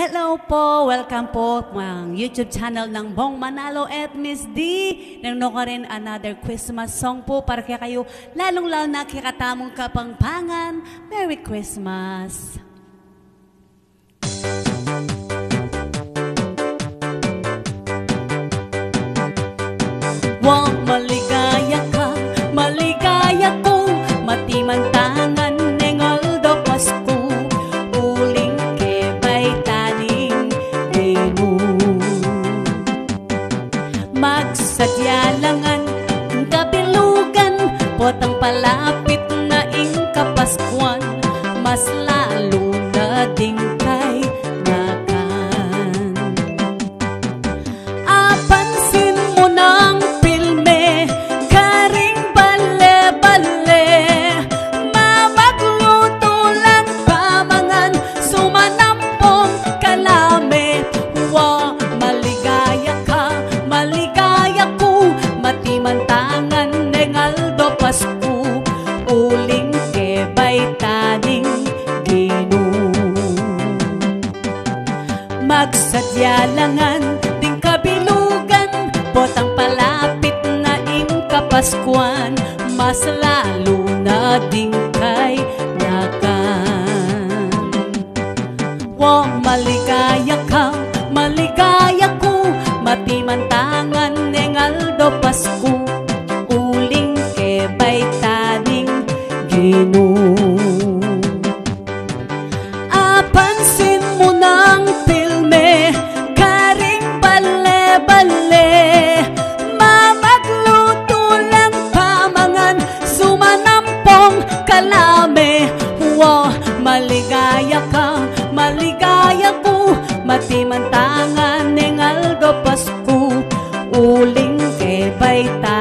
Hello po! Welcome po ang YouTube channel ng Bong Manalo at Miss D. Nanonood ka rin another Christmas song po para kaya kayo lalong-lalo na kikatamong kapangpangan. Merry Christmas! Wow, maligaya ka, maligaya ko, matimantangan nengol do Pasko. Uling kebay taning demo. Magsadya langan kapilugan, potang palapit na ing kapaskuan, mas lalo na ding kay nakan. Apansin mo ng pilme, karing bale-bale, mamagluto lang pamangan, sumanampong kalame. Wa, maligaya ka, maligaya ko, matimantangan nengal do Pasko. Uling kebay taning Gino. Magsadya langan ding kabilugan, potang palapit na ing kapaskuan, mas lalo na ding kay nakan. Wow, maligaya ka, maligaya ko, matimantangan nengal do Pasko. Uling kebay taning Gino. Apansin mo ng pilme, karing bale-bale, mamagluto lang pamangan, sumanampong kalame. Wow, maligaya ka, maligaya ko, matimantangan nengal do Pasko. Uling kebay taning